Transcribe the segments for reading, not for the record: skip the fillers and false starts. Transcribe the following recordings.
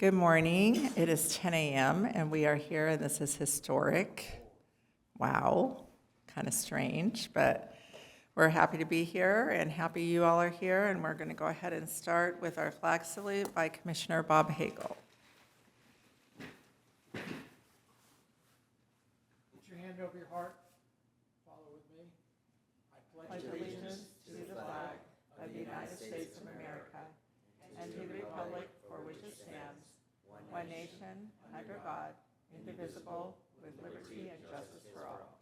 Good morning. It is 10 a.m. and we are here, and this is historic. Wow, kind of strange, but we're happy to be here and happy you all are here, and we're going to go ahead and start with our flag salute by Commissioner Bob Hagel. Put your hand over your heart. Follow with me. I pledge Allegiance to the flag of the United States of America and to the republic for which it stands, one nation, under God, indivisible, with liberty and justice for all.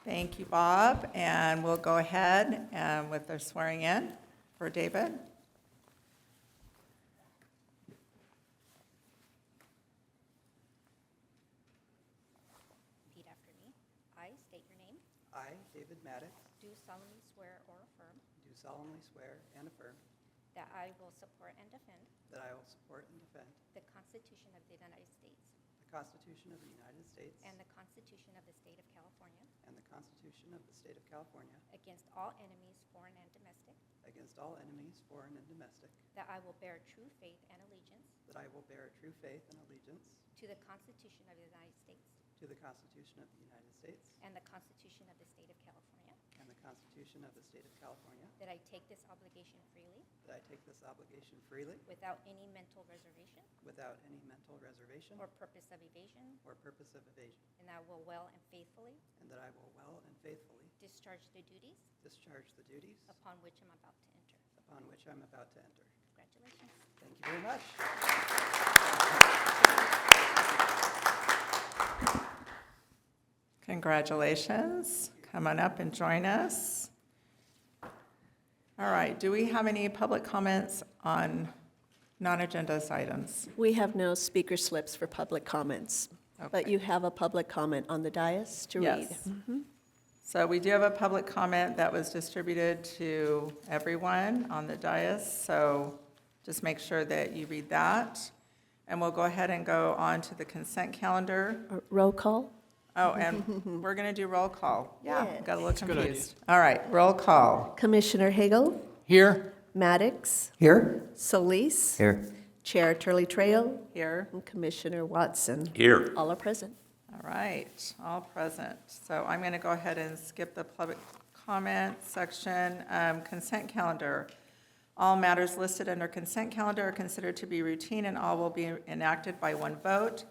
Thank you, Bob, and we'll go ahead with our swearing in for David. Repeat after me. I state your name. I, David Maddox, Do solemnly swear or affirm do solemnly swear and affirm that I will support and defend that I will support and defend the Constitution of the United States the Constitution of the United States and the Constitution of the State of California and the Constitution of the State of California against all enemies, foreign and domestic, against all enemies, foreign and domestic, that I will bear true faith and allegiance that I will bear true faith and allegiance to the Constitution of the United States to the Constitution of the United States and the Constitution of the State of California, and the Constitution of the State of California, that I take this obligation freely that I take this obligation freely without any mental reservation without any mental reservation or purpose of evasion, or purpose of evasion, and that I will well and faithfully and that I will well and faithfully discharge the duties discharge the duties upon which I'm about to enter. upon which I'm about to enter. Congratulations. Thank you very much. Congratulations. Come on up and join us. All right, do we have any public comments on non-agenda items? We have no speaker slips for public comments, but Okay. you have a public comment on the dais to read. Yes. So we do have a public comment that was distributed to everyone on the dais, so just make sure that you read that. And we'll go ahead and go on to the consent calendar. Roll call? Oh, and we're going to do roll call. Yeah, Yes. got a little good idea. confused. All right, roll call. Commissioner Hagel, Here. Maddox, Here. Solis, Here. Chair Turley Trail, Here. and Commissioner Watson. Here. All are present. All right, all present. So I'm going to go ahead and skip the public comment section. Consent calendar. All matters listed under consent calendar are considered to be routine, and all will be enacted by one vote.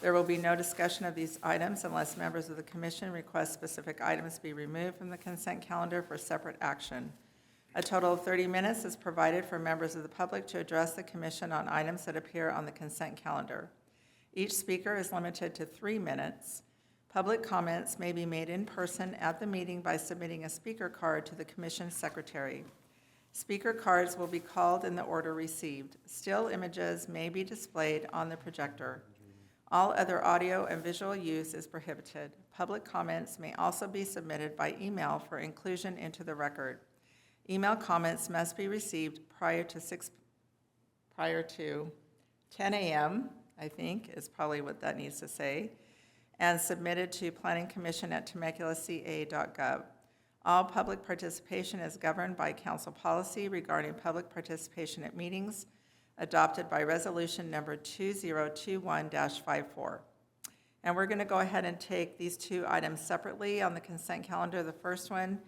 There will be no discussion of these items unless members of the commission request specific items be removed from the consent calendar for separate action. A total of 30 minutes is provided for members of the public to address the commission on items that appear on the consent calendar. Each speaker is limited to 3 minutes. Public comments may be made in person at the meeting by submitting a speaker card to the commission secretary. Speaker cards will be called in the order received. Still images may be displayed on the projector. All other audio and visual use is prohibited. Public comments may also be submitted by email for inclusion into the record. Email comments must be received prior to 10 a.m., I think, is probably what that needs to say, and submitted to planningcommission@temeculaca.gov. All public participation is governed by council policy regarding public participation at meetings adopted by resolution number 2021-54. And we're going to go ahead and take these two items separately on the consent calendar. The first one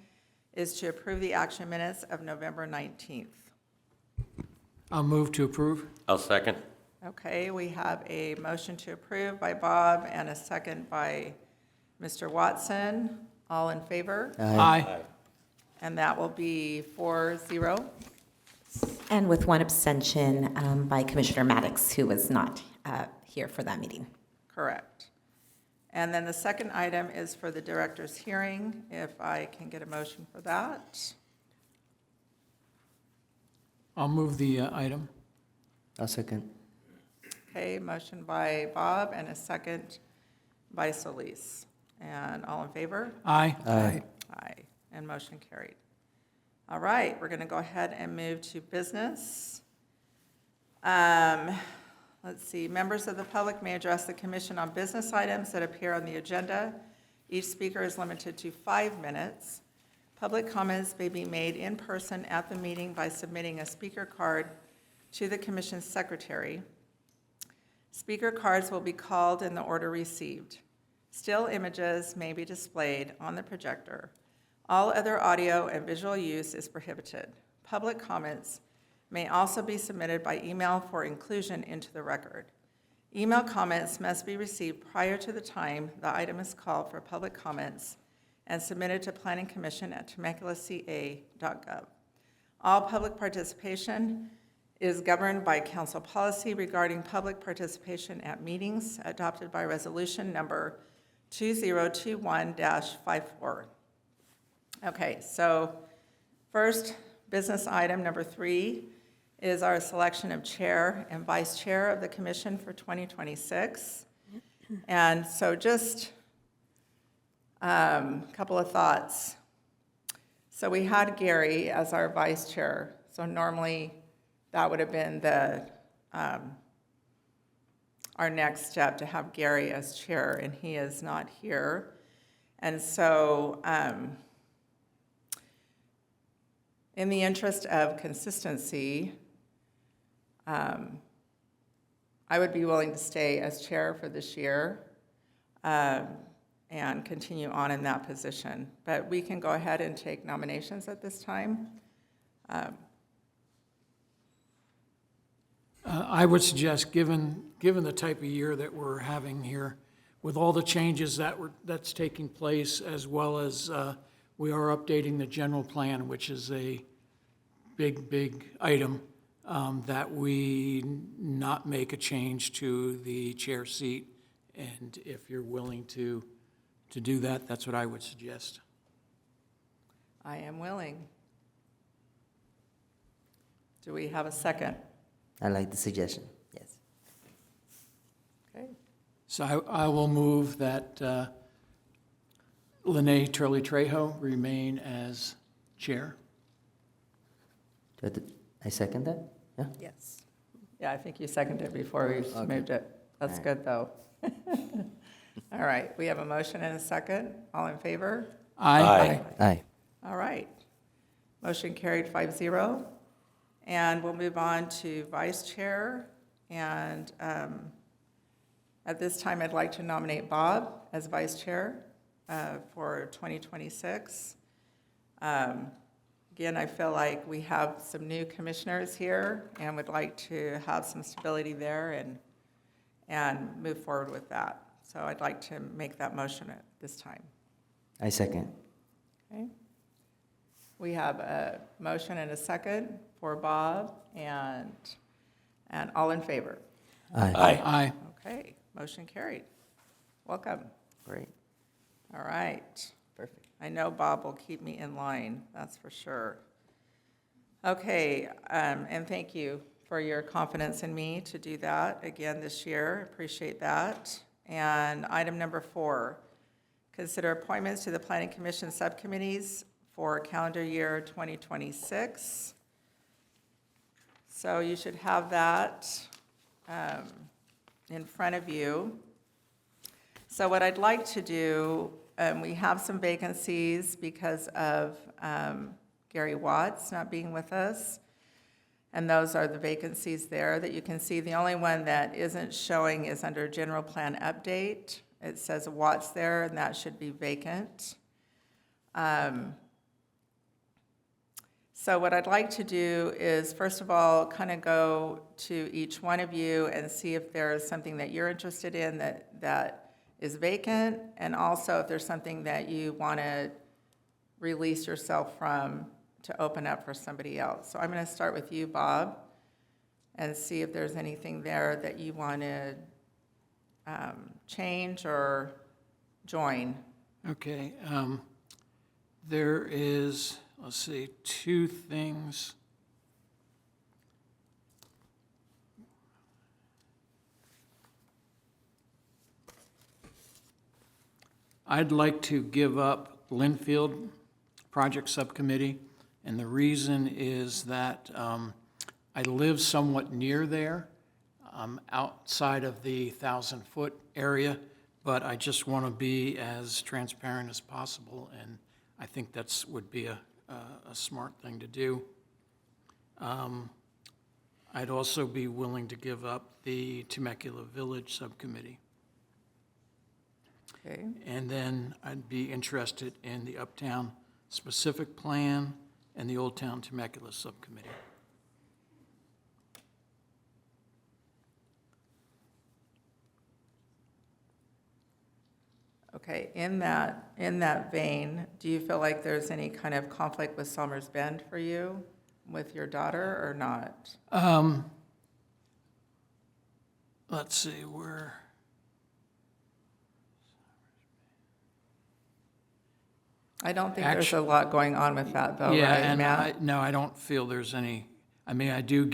is to approve the action minutes of November 19th. I'll move to approve. I'll second. Okay, we have a motion to approve by Bob and a second by Mr. Watson. All in favor? Aye. And that will be 4-0. And with one abstention by Commissioner Maddox, who was not here for that meeting. Correct. And then the second item is for the director's hearing, if I can get a motion for that. I'll move the item. I'll second. Okay, motion by Bob and a second by Solis. And all in favor? Aye. Aye. Aye, and motion carried. All right, we're going to go ahead and move to business. Let's see, members of the public may address the commission on business items that appear on the agenda. Each speaker is limited to 5 minutes. Public comments may be made in person at the meeting by submitting a speaker card to the commission's secretary. Speaker cards will be called in the order received. Still images may be displayed on the projector. All other audio and visual use is prohibited. Public comments may also be submitted by email for inclusion into the record. Email comments must be received prior to the time the item is called for public comments and submitted to Planning Commission at temeculaca.gov. All public participation is governed by council policy regarding public participation at meetings adopted by resolution number 2021-54. Okay, so first business item number 3 is our selection of chair and vice chair of the commission for 2026. And so just a couple of thoughts. So we had Gary as our vice chair. So normally that would have been the our next step, to have Gary as chair, and he is not here. And so in the interest of consistency, I would be willing to stay as chair for this year and continue on in that position. But we can go ahead and take nominations at this time. I would suggest, given the type of year that we're having here, with all the changes that's taking place, as well as we are updating the general plan, which is a big item, that we not make a change to the chair seat. And if you're willing to do that, that's what I would suggest. I am willing. Do we have a second? I like the suggestion, yes. Okay. So I will move that Lene Turley Trejo remain as chair. I second that, yeah? Yes. Yeah, I think you seconded before we Okay. moved it. That's All right. good, though. All right, we have a motion and a second. All in favor? Aye. Aye. All right. Motion carried 5-0. And we'll move on to vice chair. And at this time, I'd like to nominate Bob as vice chair for 2026. Again, I feel like we have some new commissioners here and would like to have some stability there and move forward with that. So I'd like to make that motion at this time. I second. Okay. We have a motion and a second for Bob, and all in favor. Aye. Aye. Okay, motion carried. Welcome. Great, All right. perfect. I know Bob will keep me in line, that's for sure. Okay, and thank you for your confidence in me to do that again this year. Appreciate that. And item number 4, consider appointments to the Planning Commission subcommittees for calendar year 2026. So you should have that in front of you. So what I'd like to do, we have some vacancies because of Gary Watts not being with us. And those are the vacancies there that you can see. The only one that isn't showing is under general plan update. It says Watts there, and that should be vacant. So what I'd like to do is, first of all, kind of go to each one of you and see if there's something that you're interested in that is vacant, and also if there's something that you want to release yourself from to open up for somebody else. So I'm going to start with you, Bob, and see if there's anything there that you want to change or join. Okay. There is, let's see, 2 things. I'd like to give up Linfield Project Subcommittee, and the reason is that I live somewhat near there. I'm outside of the 1,000-foot area, but I just want to be as transparent as possible, and I think would be a smart thing to do. I'd also be willing to give up the Temecula Village Subcommittee. Okay, And then I'd be interested in the Uptown Specific Plan and the Old Town Temecula Subcommittee. okay, in that vein, do you feel like there's any kind of conflict with Somers Bend for you, with your daughter, or not? Let's see, where, I don't think there's a lot going on with that, though, yeah, right, and Matt? no, I don't feel there's any, I mean, I do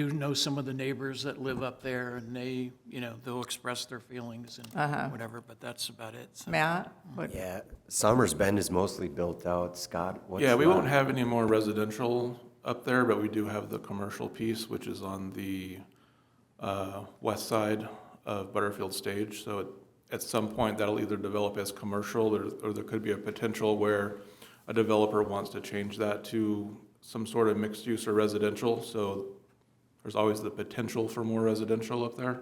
know some of the neighbors that live up there, and they, they'll express their feelings and whatever, but that's about it. So. Matt? What- Yeah, Somers Bend is mostly built out. Scott, what's Yeah, we left? won't have any more residential up there, but we do have the commercial piece, which is on the west side of Butterfield Stage. So at some point, that'll either develop as commercial, or there could be a potential where a developer wants to change that to some sort of mixed use or residential. So there's always the potential for more residential up there.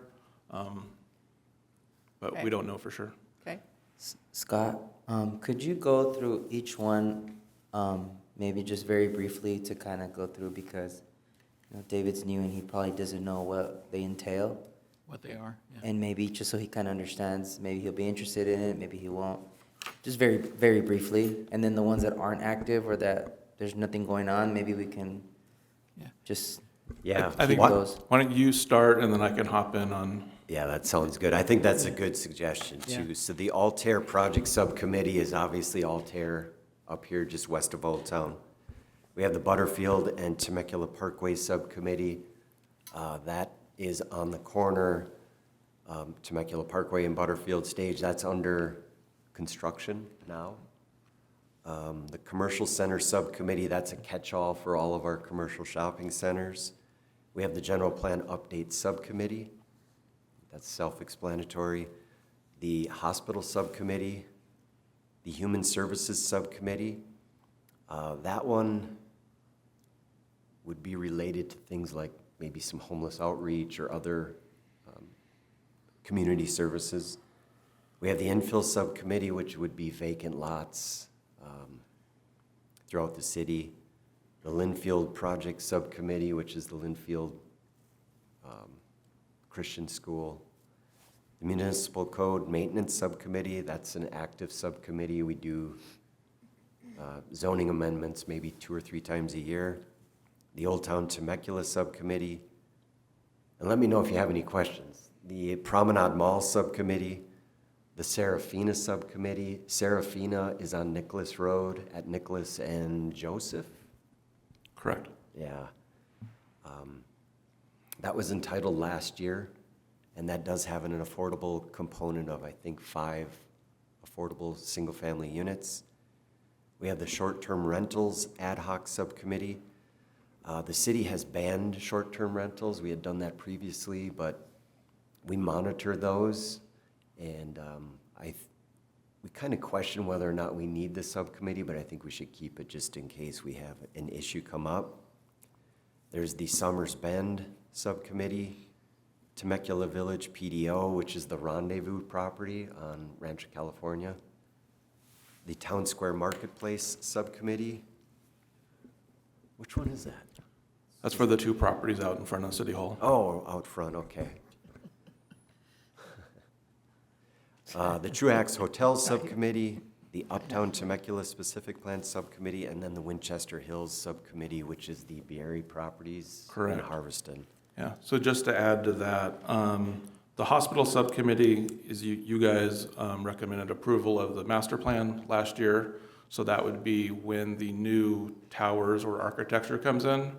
But Okay. we don't know for sure. Okay, Scott, could you go through each one, maybe just very briefly to kind of go through, because David's new and he probably doesn't know what they entail, What they are, yeah. and maybe just so he kind of understands, maybe he'll be interested in it, maybe he won't. Just very, very briefly, and then the ones that aren't active or that there's nothing going on, maybe we can Yeah. just Yeah, I think, keep those. why don't you start, and then I can hop in on. yeah, that sounds good. I think that's a good suggestion Yeah. too. So the Altair Project Subcommittee is obviously Altair up here just west of Old Town. We have the Butterfield and Temecula Parkway Subcommittee. That is on the corner, Temecula Parkway and Butterfield Stage. That's under construction now. The Commercial Center Subcommittee, that's a catch-all for all of our commercial shopping centers. We have the General Plan Update Subcommittee. That's self-explanatory. The Hospital Subcommittee, the Human Services Subcommittee. That one would be related to things like maybe some homeless outreach or other community services. We have the Infill Subcommittee, which would be vacant lots throughout the city. The Linfield Project Subcommittee, which is the Linfield Christian School. The Municipal Code Maintenance Subcommittee, that's an active subcommittee. We do zoning amendments maybe 2 or 3 times a year. The Old Town Temecula Subcommittee. And let me know if you have any questions. The Promenade Mall Subcommittee, the Serafina Subcommittee. Serafina is on Nicholas Road at Nicholas and Joseph. Correct. Yeah. That was entitled last year, and that does have an affordable component of, I think, 5 affordable single-family units. We have the Short-Term Rentals Ad Hoc Subcommittee. The city has banned short-term rentals. We had done that previously, but we monitor those, and we kind of question whether or not we need the subcommittee, but I think we should keep it just in case we have an issue come up. There's the Somers Bend Subcommittee, Temecula Village PDO, which is the rendezvous property on Rancho California. The Town Square Marketplace Subcommittee. Which one is that? That's for the 2 properties out in front of City Hall. Oh, out front, okay. The Truax Hotel Subcommittee, the Uptown Temecula Specific Plan Subcommittee, and then the Winchester Hills Subcommittee, which is the Berry properties in Correct. Harveston. Yeah, so just to add to that, the hospital subcommittee is, you guys recommended approval of the master plan last year. So that would be when the new towers or architecture comes in.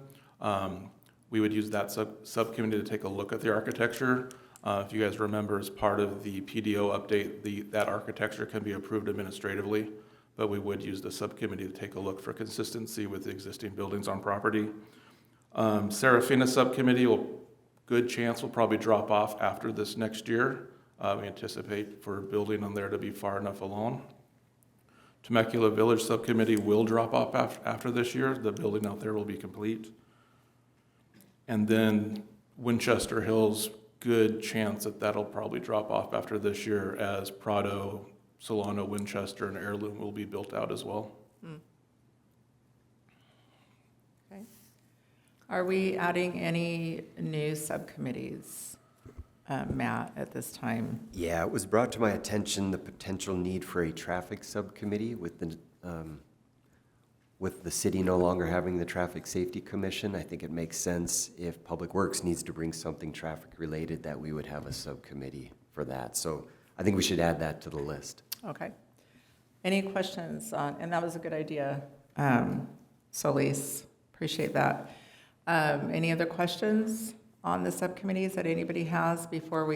We would use that subcommittee to take a look at the architecture. If you guys remember, as part of the PDO update, that architecture can be approved administratively, but we would use the subcommittee to take a look for consistency with the existing buildings on property. Serafina subcommittee good chance will probably drop off after this next year. We anticipate for building on there to be far enough along. Temecula Village Subcommittee will drop off after this year. The building out there will be complete. And then Winchester Hills, good chance that that'll probably drop off after this year as Prado, Solano, Winchester, and Heirloom will be built out as well. Okay. Are we adding any new subcommittees, Matt, at this time? Yeah, it was brought to my attention the potential need for a traffic subcommittee with the city no longer having the Traffic Safety Commission. I think it makes sense if Public Works needs to bring something traffic-related that we would have a subcommittee for that. So I think we should add that to the list. Okay. Any questions on, and that was a good idea, Solis, appreciate that. Any other questions on the subcommittees that anybody has before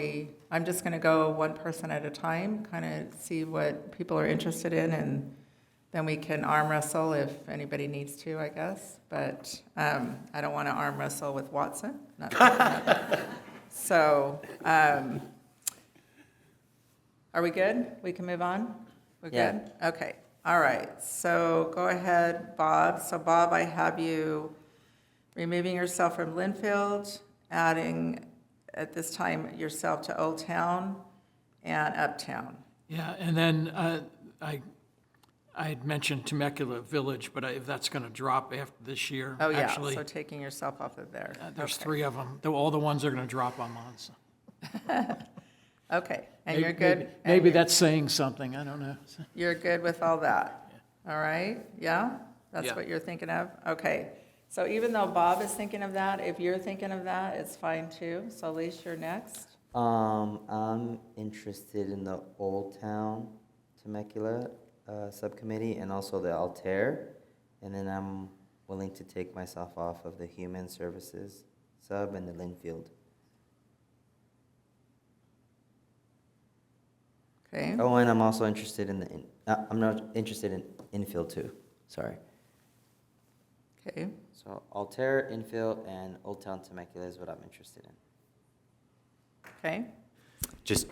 I'm just going to go one person at a time, kind of see what people are interested in, and then we can arm wrestle if anybody needs to, I guess. But I don't want to arm wrestle with Watson. So, are we good? We can move on? We're good? Yeah. Okay, all right. So go ahead, Bob. So Bob, I have you removing yourself from Linfield, adding at this time yourself to Old Town and Uptown. Yeah, and then I had mentioned Temecula Village, but if that's going to drop after this year. Oh, yeah, Actually, so taking yourself off of there. there's Okay. 3 of them. All the ones are going to drop I'm on. So. Okay, and Maybe- you're good? Maybe, and maybe you're- that's saying something, I don't know. You're good with all that? All right, yeah? That's Yeah. what you're thinking of? Okay. So even though Bob is thinking of that, if you're thinking of that, it's fine too. So Lisa, you're next. I'm interested in the Old Town Temecula subcommittee and also the Altair. And then I'm willing to take myself off of the Human Services sub and the Linfield. Okay, Oh, and I'm also interested in I'm not interested in infill too, sorry. okay, So Altair, infill, and Old Town Temecula is what I'm interested in. okay. Just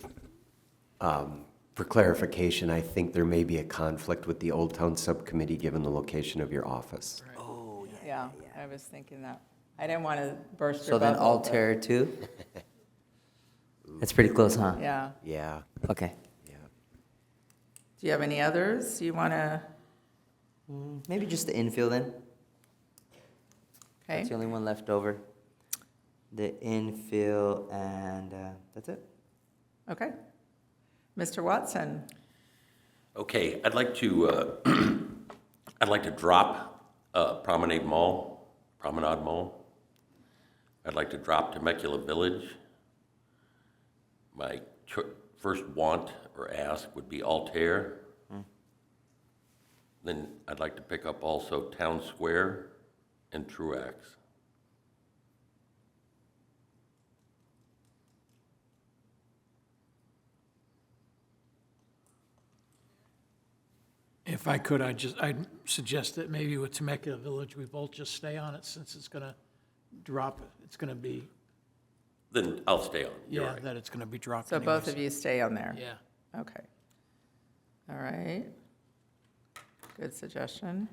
for clarification, I think there may be a conflict with the Old Town Subcommittee given the location of your office. Oh, Yeah, I was thinking that. I didn't want to burst So your then bubble. but- Altair too? That's pretty close, huh? Yeah. Yeah, Okay. yeah. Do you have any others you want to, Maybe just the infill then. That's okay? the only one left over. The infill, and that's it. Okay. Mr. Watson, Okay, I'd like to, I'd like to drop Promenade Mall. I'd like to drop Temecula Village. My first want or ask would be Altair. Then I'd like to pick up also Town Square and Truax. If I could, I'd suggest that maybe with Temecula Village, we both just stay on it since it's going to drop, it's going to be, Then I'll stay on, you're yeah, right. that it's going to be dropped so both anyways. of you stay on there? Yeah. Okay. All right. Good suggestion.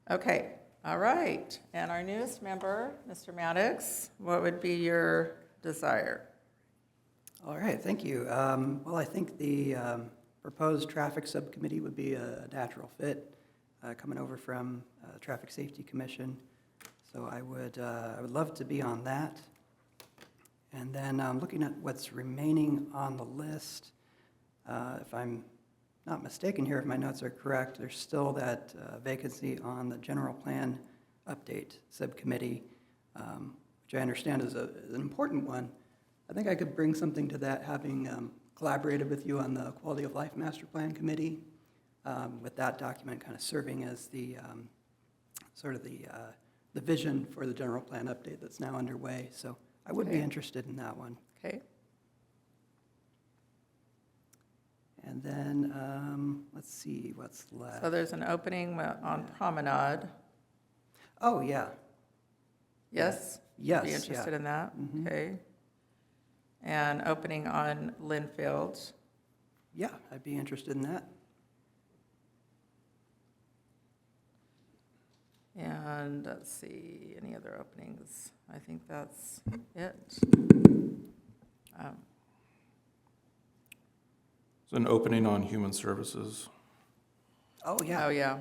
Okay, all right. And our newest member, Mr. Maddox, what would be your desire? All right, thank you. Well, I think the proposed traffic subcommittee would be a natural fit, coming over from Traffic Safety Commission. So I would love to be on that. And then looking at what's remaining on the list, if I'm not mistaken here, if my notes are correct, there's still that vacancy on the general plan update subcommittee, which I understand is an important one. I think I could bring something to that, having collaborated with you on the Quality of Life Master Plan Committee, with that document kind of serving as the sort of the vision for the general plan update that's now underway. So I would be Okay. interested in that one. Okay, And then, let's see what's left. so there's an opening on Promenade. Oh, yeah. Yes? Yes, Be yeah. interested in that? Mhm. Okay. And opening on Linfield. Yeah, I'd be interested in that. And let's see, any other openings? I think that's it. It's an opening on human services. Oh, yeah. Oh, yeah,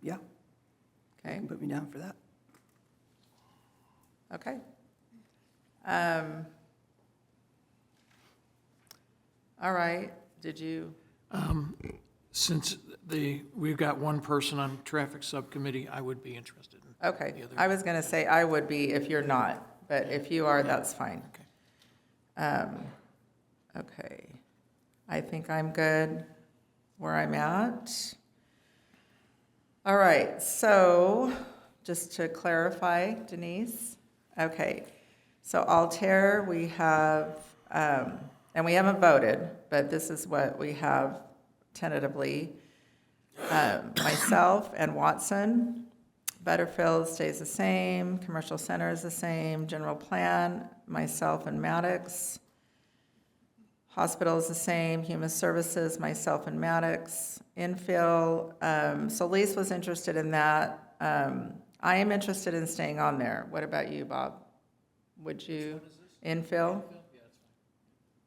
Yeah, okay, you can put me down for that. okay. All right, did you, Since we've got one person on traffic subcommittee, I would be interested in. okay, The other- I was gonna say I would be if you're not, but if you are, that's fine. Okay, I think I'm good where I'm at. All right, so just to clarify, Denise, okay, so Altair, we have, and we haven't voted, but this is what we have tentatively. Myself and Watson. Butterfield stays the same, Commercial Center is the same, General Plan, myself and Maddox. Hospital is the same, Human Services, myself and Maddox. Infill, Solis was interested in that. I am interested in staying on there. What about you, Bob? Would you, infill?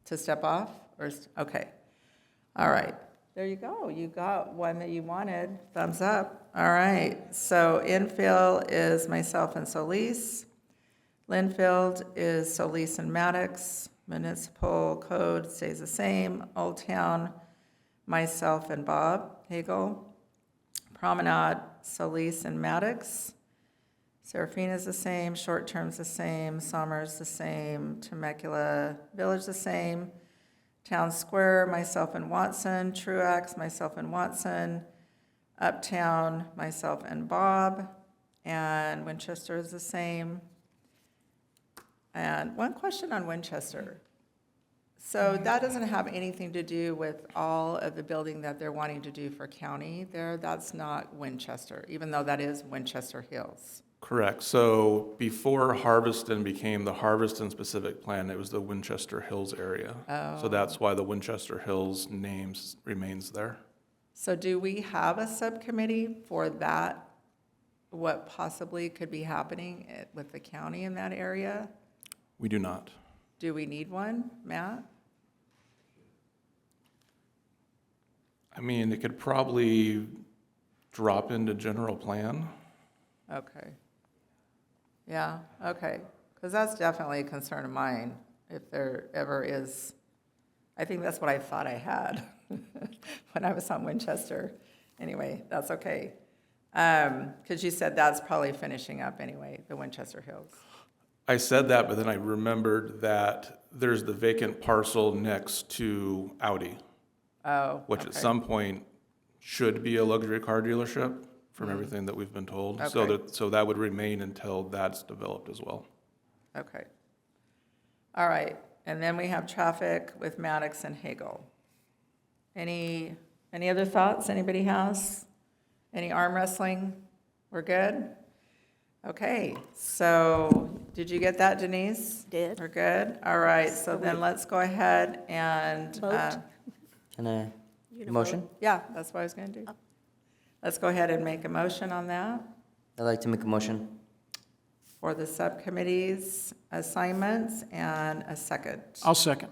To step off, or, okay. All right, there you go. You got one that you wanted. Thumbs up. All right, so infill is myself and Solis. Linfield is Solis and Maddox. Municipal code stays the same. Old Town, myself and Bob Hagel. Promenade, Solis and Maddox. Serafina's the same, short term's the same, Somers the same, Temecula Village the same, Town Square, myself and Watson, Truax, myself and Watson, Uptown, myself and Bob, and Winchester is the same. And one question on Winchester. So that doesn't have anything to do with all of the building that they're wanting to do for county there. That's not Winchester, even though that is Winchester Hills. Correct. So before Harveston became the Harveston specific plan, it was the Winchester Hills area. So that's why the Winchester Hills names remains there. So do we have a subcommittee for that, what possibly could be happening with the county in that area? We do not. Do we need one, Matt? I mean, it could probably drop into general plan. Okay. Yeah, okay, because that's definitely a concern of mine, if there ever is. I think that's what I thought I had when I was on Winchester. Anyway, that's okay. Because you said that's probably finishing up anyway, the Winchester Hills. I said that, but then I remembered that there's the vacant parcel next to Audi, Oh, which at okay. some point should be a luxury car dealership from everything that we've been told. Okay. So that would remain until that's developed as well. Okay. All right, and then we have traffic with Maddox and Hagel. Any other thoughts anybody has? Any arm wrestling? We're good? Okay, so did you get that, Denise? Did. We're good? All right, so then let's go ahead and, Vote. Can I, You gonna motion? vote? yeah, that's what I was going to do. Let's go ahead and make a motion on that I'd like to make a motion. for the subcommittees assignments and a second. I'll second.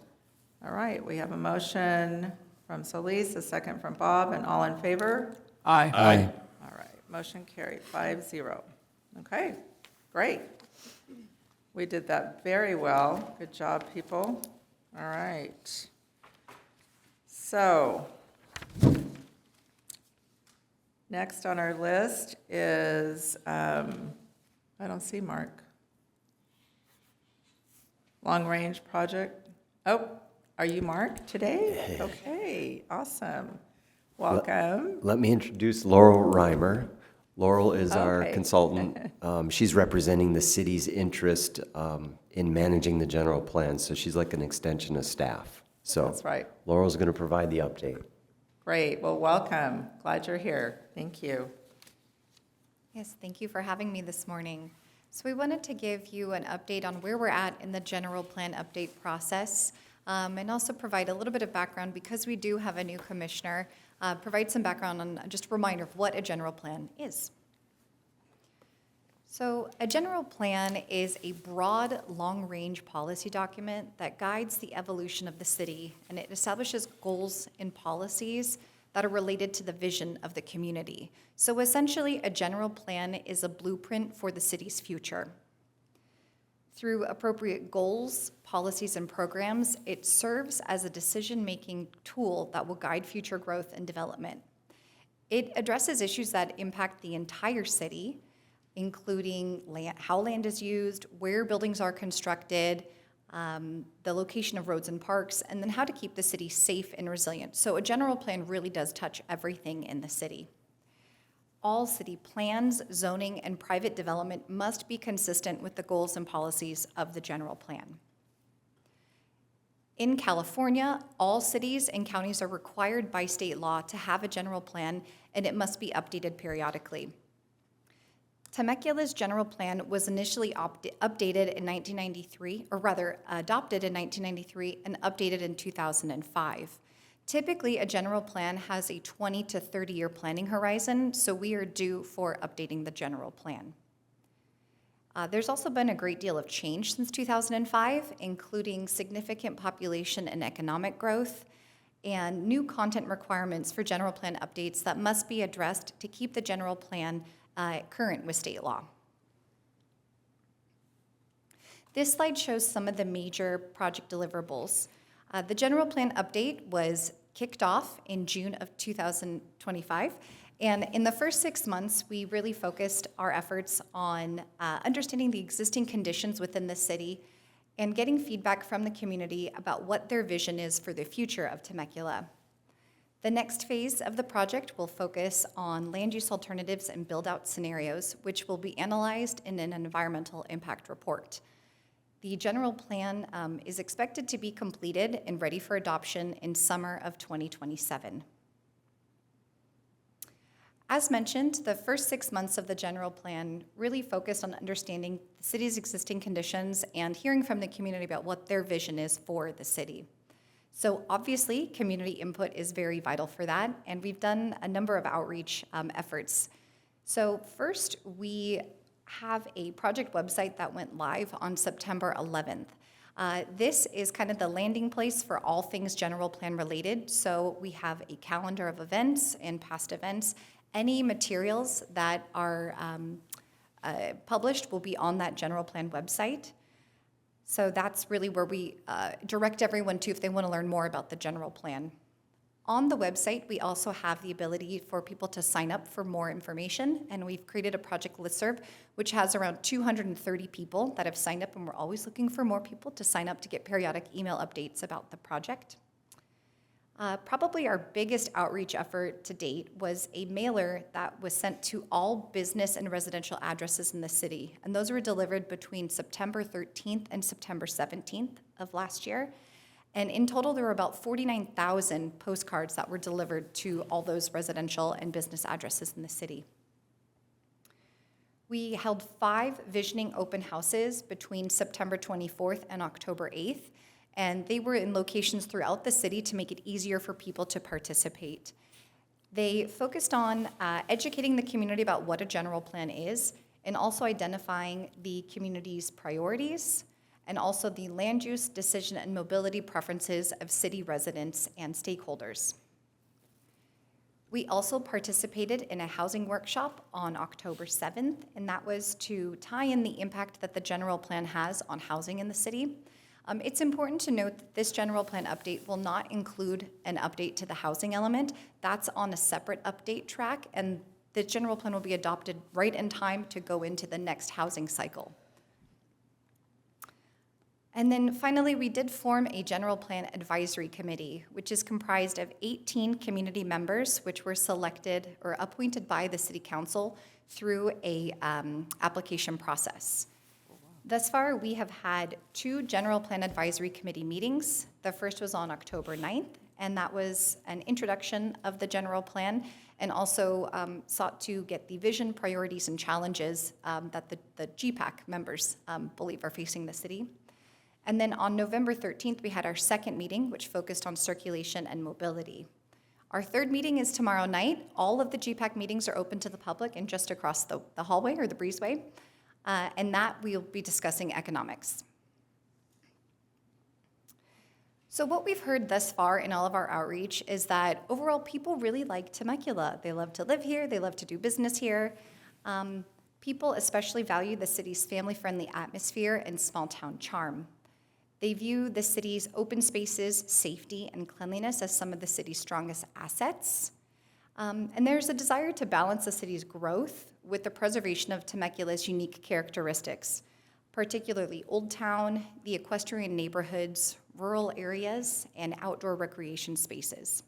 All right, we have a motion from Solis, a second from Bob, and all in favor? Aye. All right, motion carried, 5-0. Okay, great. We did that very well. Good job, people. All right. So, next on our list is, I don't see Mark. Long-range project. Oh, are you Mark today? Okay, awesome. Welcome. Let me introduce Laurel Reimer. Laurel is our Okay. consultant. She's representing the city's interest in managing the general plan, so she's like an extension of staff. So That's right. Laurel's going to provide the update. Great, well, welcome. Glad you're here. Thank you. Yes, thank you for having me this morning. So we wanted to give you an update on where we're at in the general plan update process, and also provide a little bit of background because we do have a new commissioner, provide some background on just a reminder of what a general plan is. So a general plan is a broad, long-range policy document that guides the evolution of the city, and it establishes goals and policies that are related to the vision of the community. So essentially, a general plan is a blueprint for the city's future. Through appropriate goals, policies, and programs, it serves as a decision-making tool that will guide future growth and development. It addresses issues that impact the entire city, including how land is used, where buildings are constructed, the location of roads and parks, and then how to keep the city safe and resilient. So a general plan really does touch everything in the city. All city plans, zoning, and private development must be consistent with the goals and policies of the general plan. In California, all cities and counties are required by state law to have a general plan, and it must be updated periodically. Temecula's general plan was initially updated in 1993, or rather adopted in 1993 and updated in 2005. Typically, a general plan has a 20 to 30-year planning horizon, so we are due for updating the general plan. There's also been a great deal of change since 2005, including significant population and economic growth, and new content requirements for general plan updates that must be addressed to keep the general plan current with state law. This slide shows some of the major project deliverables. The general plan update was kicked off in June of 2025, and in the first 6 months, we really focused our efforts on understanding the existing conditions within the city and getting feedback from the community about what their vision is for the future of Temecula. The next phase of the project will focus on land use alternatives and build-out scenarios, which will be analyzed in an environmental impact report. The general plan is expected to be completed and ready for adoption in summer of 2027. As mentioned, the first 6 months of the general plan really focused on understanding the city's existing conditions and hearing from the community about what their vision is for the city. So obviously, community input is very vital for that, and we've done a number of outreach efforts. So first, we have a project website that went live on September 11th. This is kind of the landing place for all things general plan related. So we have a calendar of events and past events. Any materials that are published will be on that general plan website. So that's really where we direct everyone to if they want to learn more about the general plan. On the website, we also have the ability for people to sign up for more information, and we've created a project listserv, which has around 230 people that have signed up, and we're always looking for more people to sign up to get periodic email updates about the project. Probably our biggest outreach effort to date was a mailer that was sent to all business and residential addresses in the city, and those were delivered between September 13th and September 17th of last year. And in total, there were about 49,000 postcards that were delivered to all those residential and business addresses in the city. We held 5 visioning open houses between September 24th and October 8th, and they were in locations throughout the city to make it easier for people to participate. They focused on educating the community about what a general plan is, and also identifying the community's priorities, and also the land use, decision, and mobility preferences of city residents and stakeholders. We also participated in a housing workshop on October 7th, and that was to tie in the impact that the general plan has on housing in the city. It's important to note that this general plan update will not include an update to the housing element. That's on a separate update track, and the general plan will be adopted right in time to go into the next housing cycle. And then finally, we did form a general plan advisory committee, which is comprised of 18 community members, which were selected or appointed by the city council through a application process. Thus far, we have had 2 general plan advisory committee meetings. The first was on October 9th, and that was an introduction of the general plan, and also sought to get the vision, priorities, and challenges that the GPAC members believe are facing the city. And then on November 13th, we had our second meeting, which focused on circulation and mobility. Our third meeting is tomorrow night. All of the GPAC meetings are open to the public and just across the hallway or the breezeway. and that we'll be discussing economics. So what we've heard thus far in all of our outreach is that overall people really like Temecula. They love to live here, they love to do business here. People especially value the city's family-friendly atmosphere and small-town charm. They view the city's open spaces, safety, and cleanliness as some of the city's strongest assets. And there's a desire to balance the city's growth with the preservation of Temecula's unique characteristics, particularly Old Town, the equestrian neighborhoods, rural areas, and outdoor recreation spaces.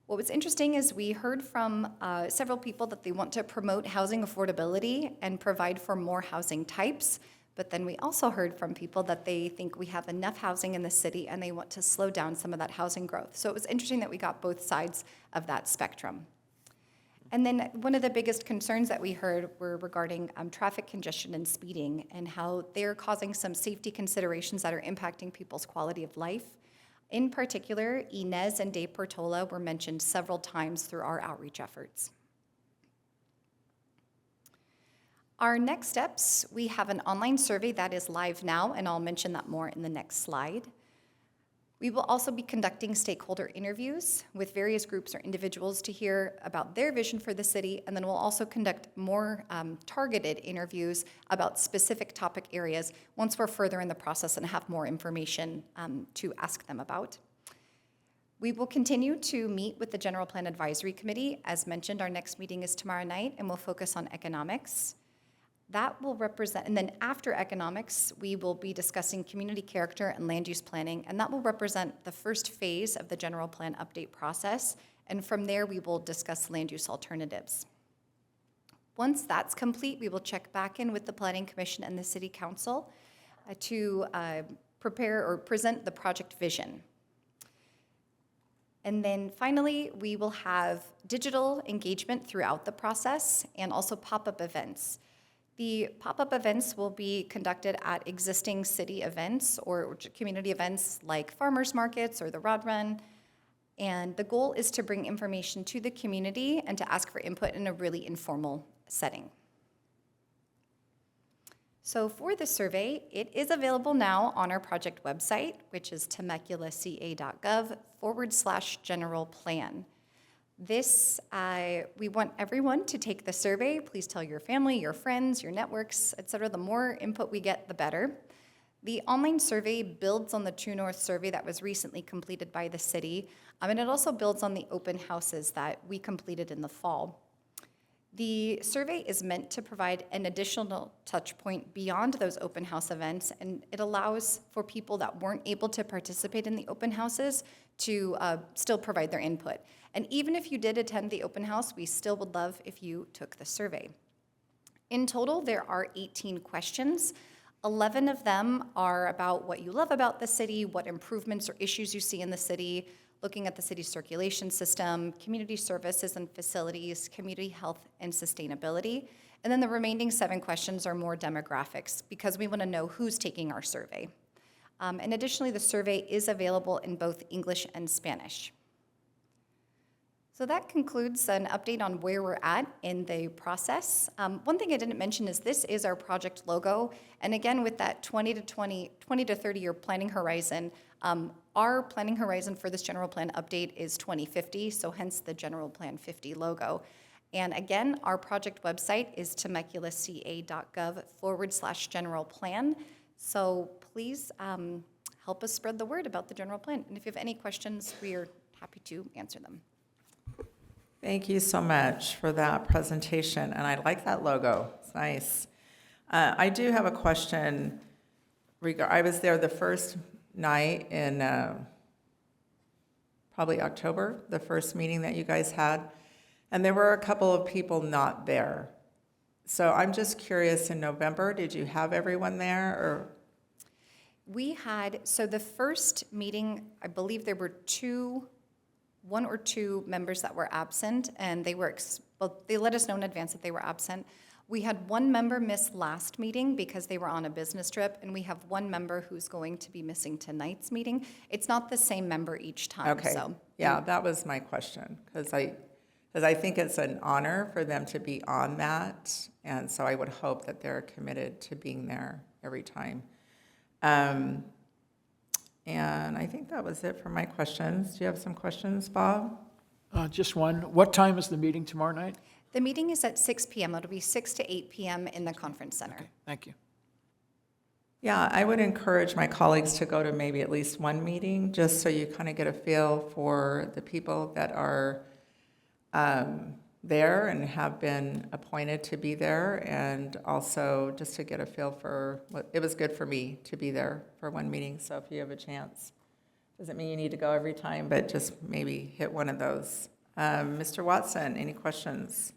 What was interesting is we heard from several people that they want to promote housing affordability and provide for more housing types, but then we also heard from people that they think we have enough housing in the city and they want to slow down some of that housing growth. So it was interesting that we got both sides of that spectrum. And then one of the biggest concerns that we heard were regarding traffic congestion and speeding and how they're causing some safety considerations that are impacting people's quality of life. In particular, Inez and De Portola were mentioned several times through our outreach efforts. Our next steps, we have an online survey that is live now, and I'll mention that more in the next slide. We will also be conducting stakeholder interviews with various groups or individuals to hear about their vision for the city, and then we'll also conduct more targeted interviews about specific topic areas once we're further in the process and have more information to ask them about. We will continue to meet with the General Plan Advisory Committee. As mentioned, our next meeting is tomorrow night, and we'll focus on economics. That will represent, and then after economics, we will be discussing community character and land use planning, and that will represent the first phase of the general plan update process, and from there we will discuss land use alternatives. Once that's complete, we will check back in with the Planning Commission and the City Council to prepare or present the project vision. And then finally, we will have digital engagement throughout the process and also pop-up events. The pop-up events will be conducted at existing city events or community events like farmers markets or the Rod Run. And the goal is to bring information to the community and to ask for input in a really informal setting. So for the survey, it is available now on our project website, which is temeculaca.gov/general plan. This, we want everyone to take the survey. Please tell your family, your friends, your networks, et cetera. The more input we get, the better. The online survey builds on the True North survey that was recently completed by the city, and it also builds on the open houses that we completed in the fall. The survey is meant to provide an additional touch point beyond those open house events, and it allows for people that weren't able to participate in the open houses to still provide their input. And even if you did attend the open house, we still would love if you took the survey. In total, there are 18 questions. 11 of them are about what you love about the city, what improvements or issues you see in the city, looking at the city's circulation system, community services and facilities, community health and sustainability. And then the remaining 7 questions are more demographics because we want to know who's taking our survey. And additionally, the survey is available in both English and Spanish. So that concludes an update on where we're at in the process. One thing I didn't mention is this is our project logo. And again, with that 20 to 30 year planning horizon, our planning horizon for this general plan update is 2050, so hence the general plan 50 logo. And again, our project website is temeculaca.gov/general plan. So please help us spread the word about the general plan. And if you have any questions, we are happy to answer them. Thank you so much for that presentation, and I like that logo. It's nice. I do have a question. I was there the first night in probably October, the first meeting that you guys had, and there were a couple of people not there. So I'm just curious, in November, did you have everyone there, or? We had, so the first meeting, I believe there were one or two members that were absent, and they let us know in advance that they were absent. We had one member miss last meeting because they were on a business trip, and we have one member who's going to be missing tonight's meeting. It's not the same member each time, Okay. so. Yeah, that was my question, because I because I think it's an honor for them to be on that, and so I would hope that they're committed to being there every time. And I think that was it for my questions. Do you have some questions, Bob? Just one. What time is the meeting tomorrow night? The meeting is at 6 p.m. It'll be 6 to 8 p.m. in the conference center. Okay, thank you. Yeah, I would encourage my colleagues to go to maybe at least one meeting, just so you kind of get a feel for the people that are there and have been appointed to be there, and also just to get a feel for what, it was good for me to be there for one meeting, so if you have a chance. Doesn't mean you need to go every time, but just maybe hit one of those. Mr. Watson, any questions?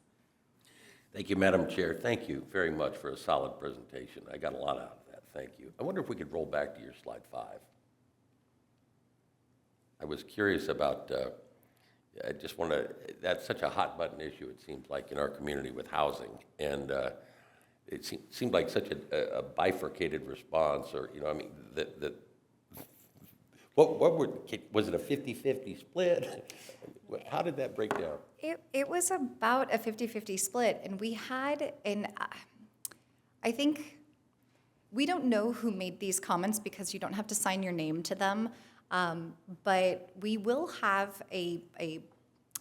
Thank you, Madam Chair. Thank you very much for a solid presentation. I got a lot out of that. Thank you. I wonder if we could roll back to your slide 5. I was curious about, I just want to, that's such a hot button issue, it seems like, in our community with housing. And it seemed like such a bifurcated response, or, you know, I mean, what was it a 50-50 split? How did that break down? It was about a 50-50 split, and we had, and I think, we don't know who made these comments because you don't have to sign your name to them, but we will have a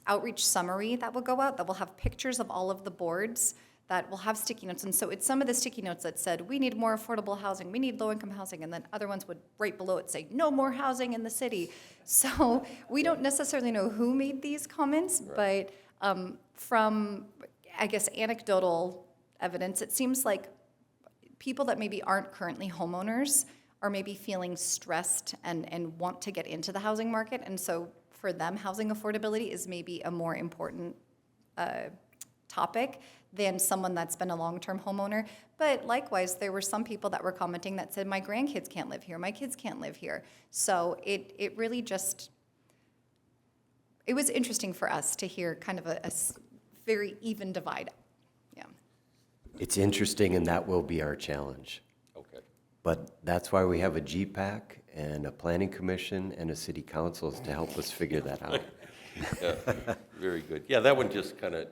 outreach summary that will go out that will have pictures of all of the boards that will have sticky notes. And so it's some of the sticky notes that said, we need more affordable housing, we need low-income housing, and then other ones would right below it say, no more housing in the city. So we don't necessarily know who made these comments, but from, I guess, anecdotal evidence, it seems like people that maybe aren't currently homeowners are maybe feeling stressed and want to get into the housing market. And so for them, housing affordability is maybe a more important topic than someone that's been a long-term homeowner. But likewise, there were some people that were commenting that said, my grandkids can't live here, my kids can't live here. So it really just, it was interesting for us to hear kind of a very even divide. Yeah. It's interesting, and that will be our challenge. Okay. But that's why we have a GPAC and a planning commission and a city council is to help us figure that out. Yeah, very good. Yeah, that one just kind of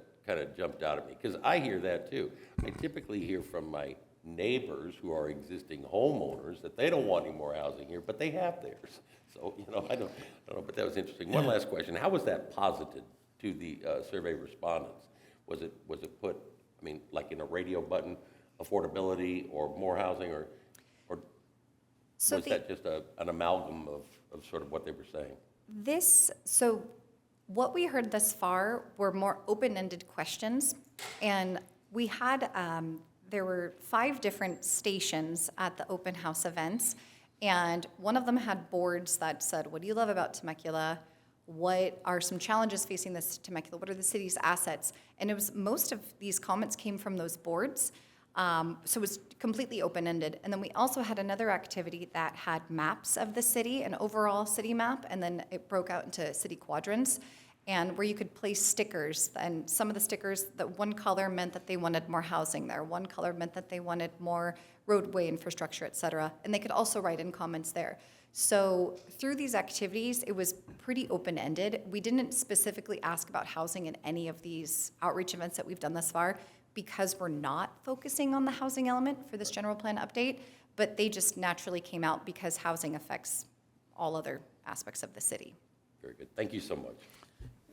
jumped out at me, because I hear that too. I typically hear from my neighbors who are existing homeowners that they don't want any more housing here, but they have theirs. So, you know, I don't know, but that was interesting. One last question. How was that posited to the survey respondents? Was it put, I mean, like in a radio button, affordability or more housing, or So was that just an amalgam of sort of what they were saying? So what we heard thus far were more open-ended questions, and we had, there were 5 different stations at the open house events, and one of them had boards that said, what do you love about Temecula? What are some challenges facing this Temecula? What are the city's assets? And it was, most of these comments came from those boards. So it was completely open-ended. And then we also had another activity that had maps of the city, an overall city map, and then it broke out into city quadrants, and where you could place stickers. And some of the stickers, that one color meant that they wanted more housing there. One color meant that they wanted more roadway infrastructure, et cetera. And they could also write in comments there. So through these activities, it was pretty open-ended. We didn't specifically ask about housing in any of these outreach events that we've done thus far, because we're not focusing on the housing element for this general plan update, but they just naturally came out because housing affects all other aspects of the city. Very good. Thank you so much.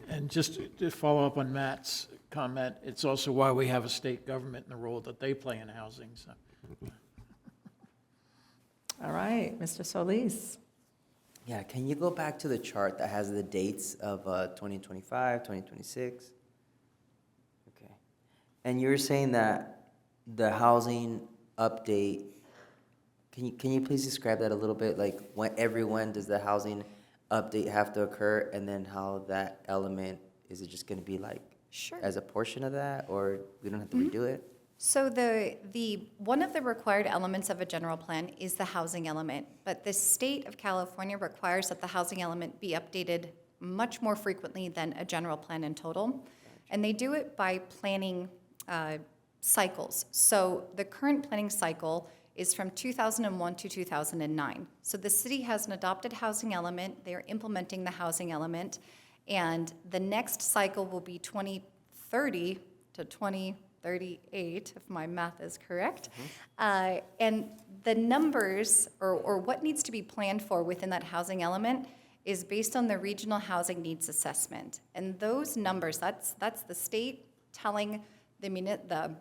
And just to follow up on Matt's comment, it's also why we have a state government and the role that they play in housing, so. All right, Mr. Solis. Yeah, can you go back to the chart that has the dates of 2025, 2026? Okay. And you were saying that the housing update, can you please describe that a little bit? Like, when does the housing update have to occur, and then how that element, is it just going to be like Sure. as a portion of that, or we don't have to redo it? So the one of the required elements of a general plan is the housing element, but the state of California requires that the housing element be updated much more frequently than a general plan in total. And they do it by planning cycles. So the current planning cycle is from 2001 to 2009. So the city has an adopted housing element, they're implementing the housing element, And the next cycle will be 2030 to 2038, if my math is correct. And the numbers, or what needs to be planned for within that housing element, is based on the Regional Housing Needs Assessment. And those numbers, that's the state telling the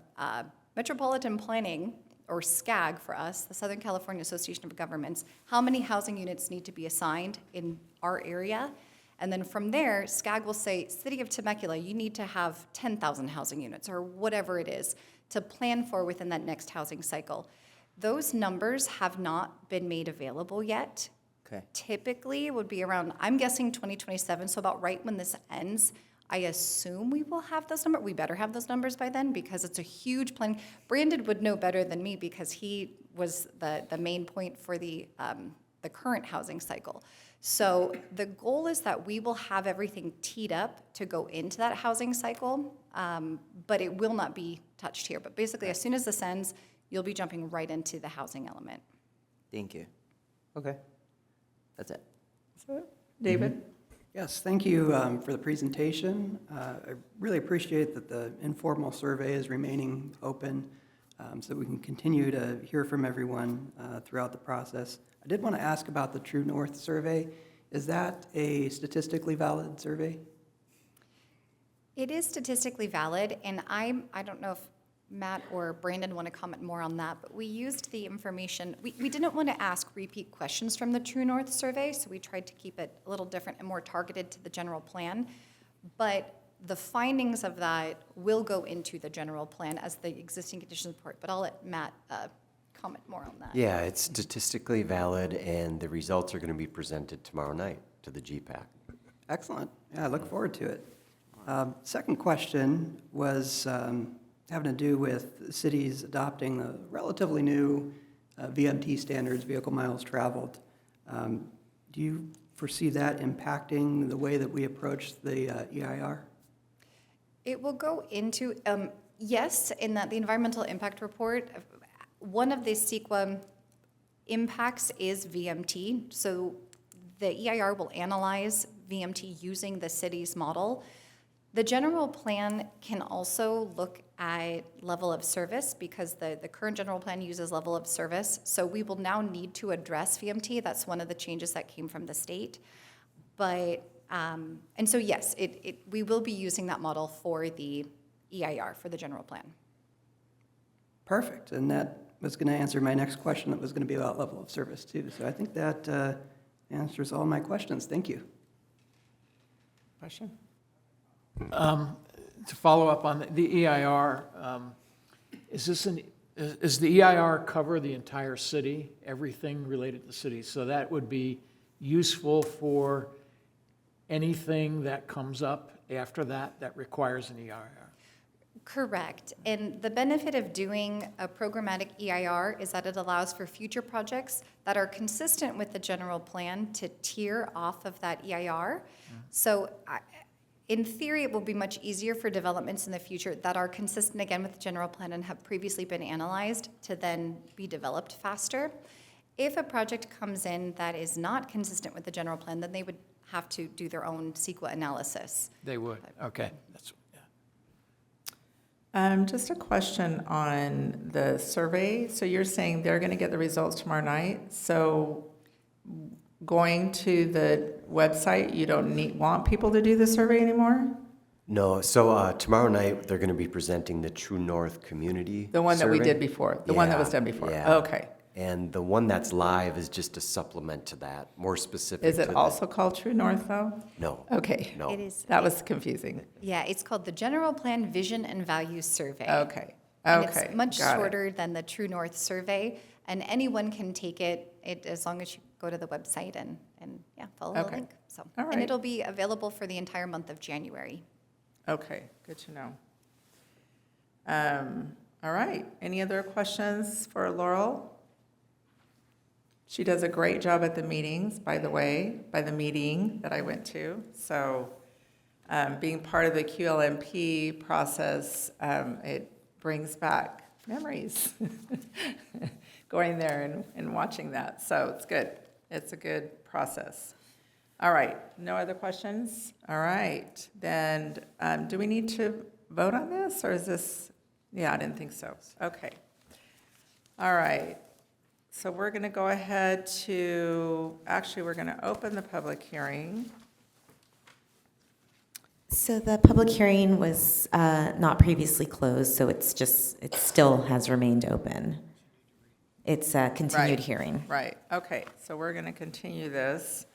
Metropolitan Planning, or SCAG for us, the Southern California Association of Governments, how many housing units need to be assigned in our area. And then from there, SCAG will say, City of Temecula, you need to have 10,000 housing units, or whatever it is, to plan for within that next housing cycle. Those numbers have not been made available yet. Okay. Typically, it would be around, I'm guessing 2027, so about right when this ends. I assume we will have those numbers. We better have those numbers by then, because it's a huge plan. Brandon would know better than me, because he was the main point for the current housing cycle. So the goal is that we will have everything teed up to go into that housing cycle, but it will not be touched here. But basically, as soon as this ends, you'll be jumping right into the housing element. Thank you. Okay. That's it. David? Yes, thank you for the presentation. I really appreciate that the informal survey is remaining open so that we can continue to hear from everyone throughout the process. I did want to ask about the True North survey. Is that a statistically valid survey? It is statistically valid, and I don't know if Matt or Brandon want to comment more on that, but we used the information. We didn't want to ask repeat questions from the True North survey, so we tried to keep it a little different and more targeted to the general plan. But the findings of that will go into the general plan as the existing conditions report, but I'll let Matt comment more on that. Yeah, it's statistically valid, and the results are going to be presented tomorrow night to the GPAC. Excellent. Yeah, I look forward to it. Second question was having to do with cities adopting the relatively new VMT standards, vehicle miles traveled. Do you foresee that impacting the way that we approach the EIR? It will go into, yes, in that the environmental impact report, one of the CEQA impacts is VMT. So the EIR will analyze VMT using the city's model. The general plan can also look at level of service, because the current general plan uses level of service. So we will now need to address VMT. That's one of the changes that came from the state. But, and so yes, we will be using that model for the EIR, for the general plan. Perfect. And that was going to answer my next question that was going to be about level of service too. So I think that answers all my questions. Thank you. Question? To follow up on the EIR, is the EIR cover the entire city, everything related to the city? So that would be useful for anything that comes up after that requires an EIR? Correct. And the benefit of doing a programmatic EIR is that it allows for future projects that are consistent with the general plan to tier off of that EIR. So in theory, it will be much easier for developments in the future that are consistent, again, with the general plan and have previously been analyzed to then be developed faster. If a project comes in that is not consistent with the general plan, then they would have to do their own CEQA analysis. They would, okay. That's, Just a question on the survey. So you're saying they're going to get the results tomorrow night. So going to the website, you don't want people to do the survey anymore? No, so tomorrow night, they're going to be presenting the True North Community The one that we survey. did before, the one that was done before? Yeah. Okay. And the one that's live is just a supplement to that, more specific Is to it also called True North, though? No. Okay. No. It is. That was confusing. Yeah, it's called the General Plan Vision and Values Survey. Okay. And Okay. it's much Got it. shorter than the True North survey, and anyone can take it, as long as you go to the website and yeah, follow the Okay. link. So, All and right. it'll be available for the entire month of January. Okay, good to know. All right, any other questions for Laurel? She does a great job at the meetings, by the way, by the meeting that I went to. So being part of the QLMP process, it brings back memories, going there and watching that. So it's good. It's a good process. All right, no other questions? All right, then, do we need to vote on this, or is this, yeah, I didn't think so. Okay. All right, so we're going to go ahead to, actually, we're going to open the public hearing. So the public hearing was not previously closed, so it still has remained open. It's a continued Right, hearing. Right, okay, so we're going to continue this.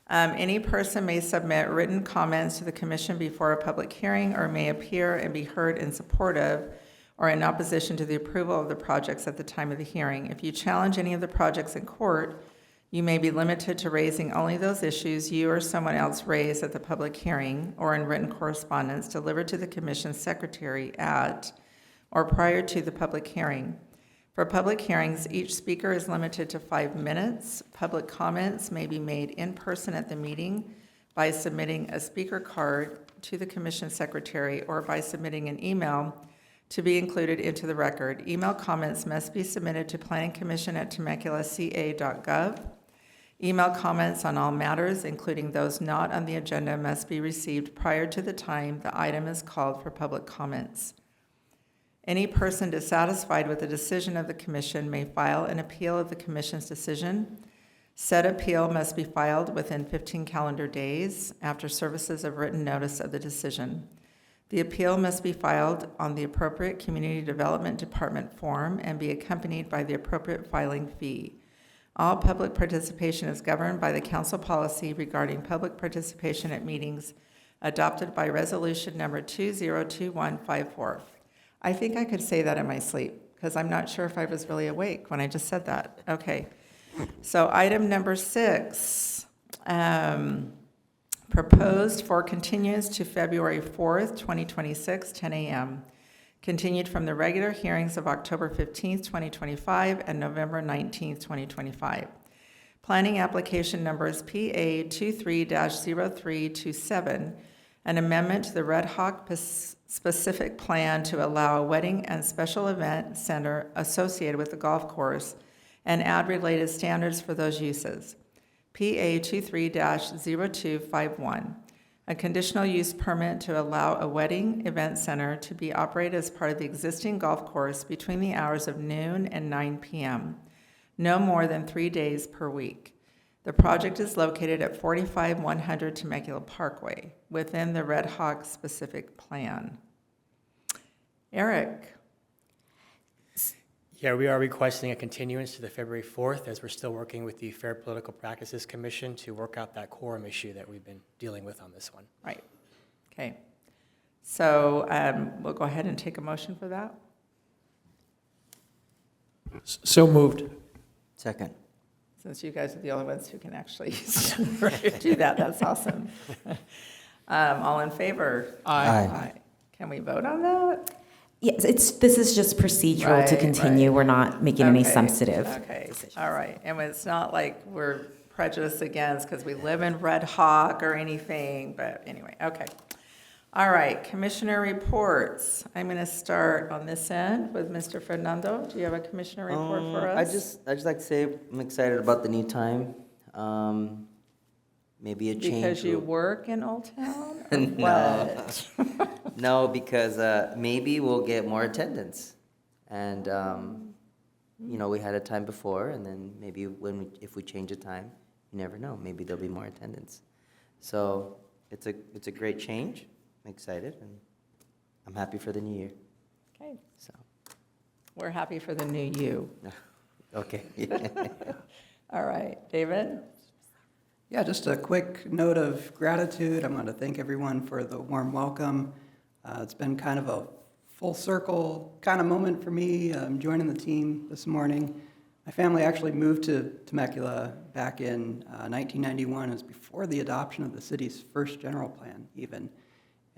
Any person may submit written comments to the commission before a public hearing or may appear and be heard in support of or in opposition to the approval of the projects at the time of the hearing. If you challenge any of the projects in court, you may be limited to raising only those issues you or someone else raised at the public hearing or in written correspondence delivered to the commission's secretary at or prior to the public hearing. For public hearings, each speaker is limited to 5 minutes. Public comments may be made in person at the meeting by submitting a speaker card to the commission secretary or by submitting an email to be included into the record. Email comments must be submitted to planningcommission@temeculaca.gov. Email comments on all matters, including those not on the agenda, must be received prior to the time the item is called for public comments. Any person dissatisfied with the decision of the commission may file an appeal of the commission's decision. Said appeal must be filed within 15 calendar days after services of written notice of the decision. The appeal must be filed on the appropriate Community Development Department form and be accompanied by the appropriate filing fee. All public participation is governed by the council policy regarding public participation at meetings adopted by resolution number 202154. I think I could say that in my sleep, because I'm not sure if I was really awake when I just said that. Okay. So item number 6, proposed for continuance to February 4th, 2026, 10 a.m. Continued from the regular hearings of October 15th, 2025 and November 19th, 2025. Planning application numbers PA 23-0327, an amendment to the Red Hawk specific plan to allow a wedding and special event center associated with the golf course and add related standards for those uses. PA 23-0251, a conditional use permit to allow a wedding event center to be operated as part of the existing golf course between the hours of noon and 9 p.m., no more than 3 days per week. The project is located at 45100 Temecula Parkway within the Red Hawk specific plan. Eric? Yeah, we are requesting a continuance to the February 4th as we're still working with the Fair Political Practices Commission to work out that quorum issue that we've been dealing with on this one. Right. Okay. So we'll go ahead and take a motion for that. So moved. Second. Since you guys are the only ones who can actually do that, that's awesome. All in favor? Aye. Can we vote on that? Yes, this is just procedural to Right, continue. right. We're not making any Okay, substantive Okay, decisions. all right. And it's not like we're prejudiced against because we live in Red Hawk or anything, but anyway, okay. All right, commissioner reports. I'm going to start on this end with Mr. Fernando. Do you have a commissioner report for us? I just like to say I'm excited about the new time. Maybe a change. Because you will- work in Old Town? Or No. what? No, because maybe we'll get more attendance. And, we had a time before, and then maybe if we change the time, you never know, maybe there'll be more attendance. So it's a great change. I'm excited, and I'm happy for the new year. Okay, So, we're happy for the new you. okay. All right, David? Yeah, just a quick note of gratitude. I want to thank everyone for the warm welcome. It's been kind of a full circle kind of moment for me joining the team this morning. My family actually moved to Temecula back in 1991. It was before the adoption of the city's first general plan, even.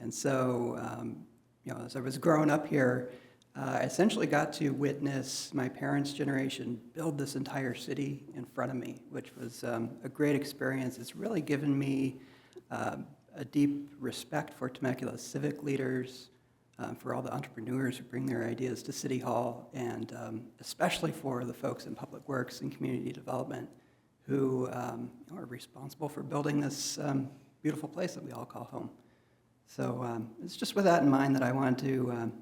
And so, as I was growing up here, I essentially got to witness my parents' generation build this entire city in front of me, which was a great experience. It's really given me a deep respect for Temecula's civic leaders, for all the entrepreneurs who bring their ideas to City Hall, and especially for the folks in Public Works and Community Development who are responsible for building this beautiful place that we all call home. So it's just with that in mind that I wanted to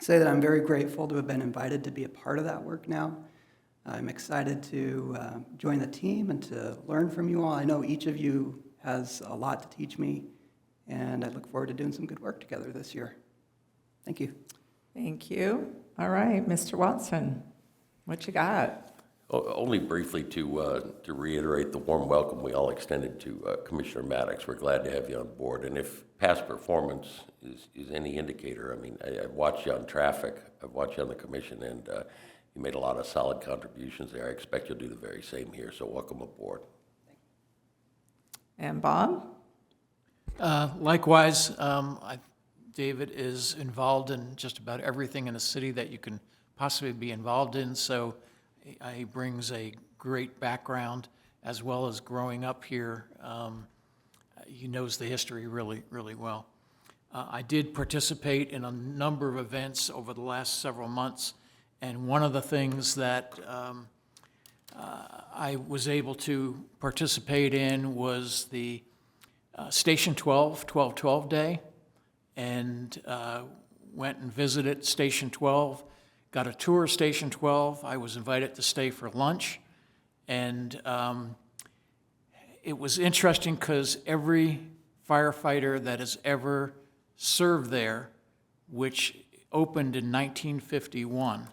say that I'm very grateful to have been invited to be a part of that work now. I'm excited to join the team and to learn from you all. I know each of you has a lot to teach me, and I look forward to doing some good work together this year. Thank you. Thank you. All right, Mr. Watson, what you got? Only briefly to reiterate the warm welcome we all extended to Commissioner Maddox. We're glad to have you on board. And if past performance is any indicator, I mean, I've watched you on traffic, I've watched you on the commission, and you made a lot of solid contributions there. I expect you'll do the very same here, so welcome aboard. And Bob? Likewise, David is involved in just about everything in the city that you can possibly be involved in, so he brings a great background as well as growing up here. He knows the history really, really well. I did participate in a number of events over the last several months, and one of the things that I was able to participate in was the Station 12 Day, and went and visited Station 12, got a tour of Station 12. I was invited to stay for lunch, and it was interesting because every firefighter that has ever served there, which opened in 1951,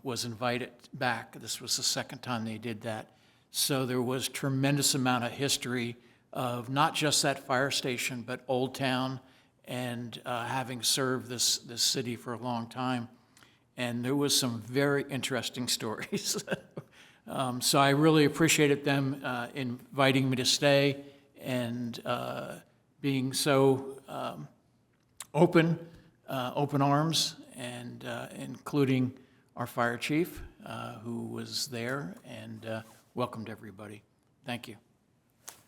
was invited back. This was the second time they did that. So there was tremendous amount of history of not just that fire station, but Old Town, and having served this city for a long time. And there was some very interesting stories. So I really appreciated them inviting me to stay and being so open arms, and including our fire chief, who was there and welcomed everybody. Thank you.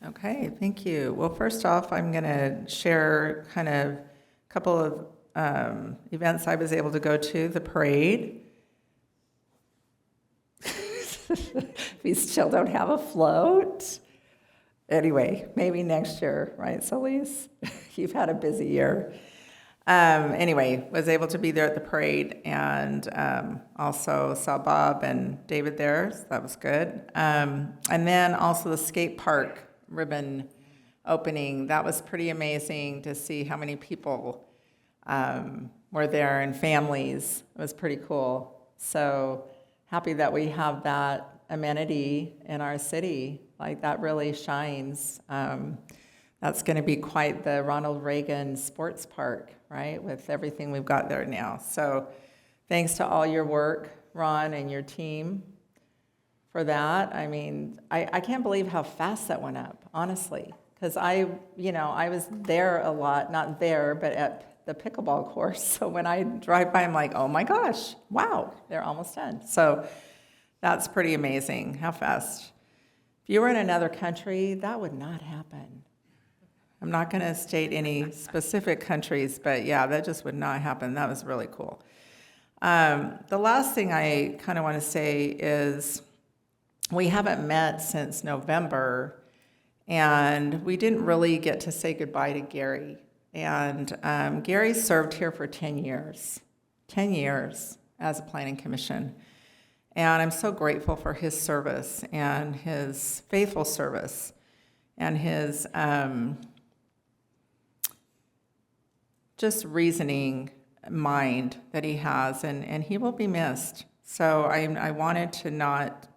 Okay, thank you. Well, first off, I'm going to share kind of a couple of events I was able to go to. The parade. We still don't have a float. Anyway, maybe next year, right, Solis? You've had a busy year. Anyway, was able to be there at the parade, and also saw Bob and David there, so that was good. And then also the skate park ribbon opening. That was pretty amazing to see how many people were there and families. It was pretty cool. So happy that we have that amenity in our city. Like, that really shines. That's going to be quite the Ronald Reagan Sports Park, right, with everything we've got there now. So thanks to all your work, Ron, and your team for that. I mean, I can't believe how fast that went up, honestly, because I was there a lot, not there, but at the pickleball course. So when I drive by, I'm like, oh my gosh, wow, they're almost done. So that's pretty amazing how fast. If you were in another country, that would not happen. I'm not going to state any specific countries, but yeah, that just would not happen. That was really cool. The last thing I kind of want to say is we haven't met since November, and we didn't really get to say goodbye to Gary. And Gary served here for 10 years as a planning commission. And I'm so grateful for his service and his faithful service and his just reasoning mind that he has, and he will be missed. So I wanted to not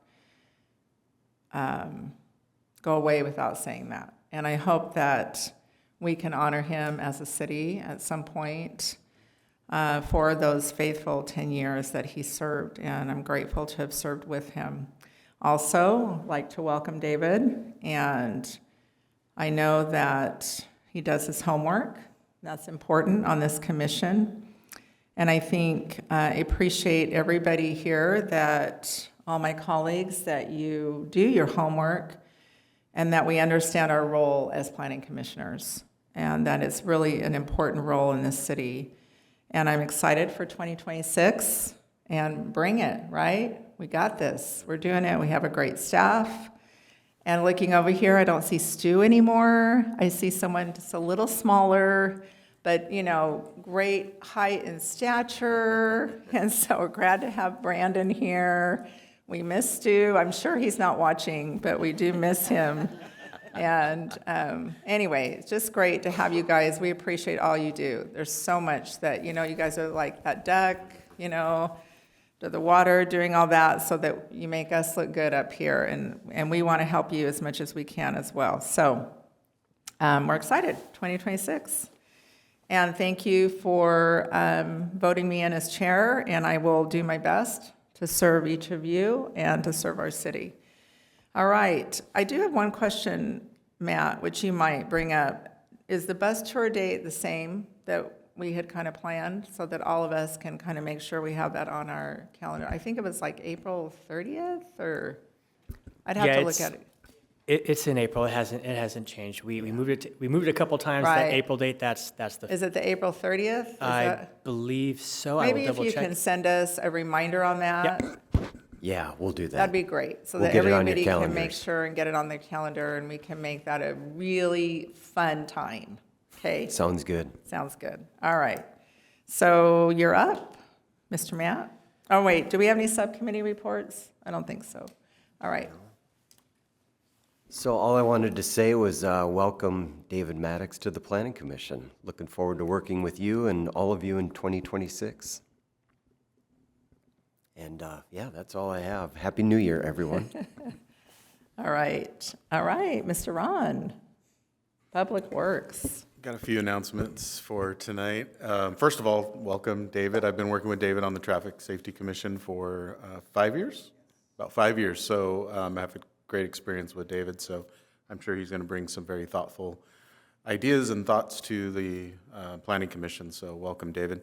go away without saying that. And I hope that we can honor him as a city at some point for those faithful 10 years that he served, and I'm grateful to have served with him. Also, I'd like to welcome David, and I know that he does his homework. That's important on this commission. And I think I appreciate everybody here, that all my colleagues, that you do your homework and that we understand our role as planning commissioners. And that it's really an important role in this city. And I'm excited for 2026, and bring it, right? We got this. We're doing it. We have a great staff. And looking over here, I don't see Stu anymore. I see someone just a little smaller, but, great height and stature. And so we're glad to have Brandon here. We miss Stu. I'm sure he's not watching, but we do miss him. And anyway, it's just great to have you guys. We appreciate all you do. There's so much that, you guys are like that duck, to the water, doing all that so that you make us look good up here. And we want to help you as much as we can as well. So we're excited, 2026. And thank you for voting me in as chair, and I will do my best to serve each of you and to serve our city. All right, I do have one question, Matt, which you might bring up. Is the bus tour date the same that we had kind of planned so that all of us can kind of make sure we have that on our calendar? I think it was like April 30th, or I'd have to look at it. It's in April. It hasn't changed. We moved it. We moved it a couple times. Right. That April date. That's the. Is it the April 30th? I believe so. I Maybe will if double you check. can send us a reminder on that. Yeah, we'll do that. That'd be great, so We'll that get it on your everybody can make calendars. sure and get it on their calendar, and we can make that a really fun time, okay? Sounds good. Sounds good. All right. So you're up, Mr. Matt. Oh, wait, do we have any subcommittee reports? I don't think so. All right. So all I wanted to say was welcome David Maddox to the Planning Commission. Looking forward to working with you and all of you in 2026. And yeah, that's all I have. Happy New Year, everyone. All right. All right, Mr. Ron, Public Works. Got a few announcements for tonight. First of all, welcome, David. I've been working with David on the Traffic Safety Commission for 5 years, about 5 years. So I have a great experience with David, so I'm sure he's going to bring some very thoughtful ideas and thoughts to the Planning Commission. So welcome, David.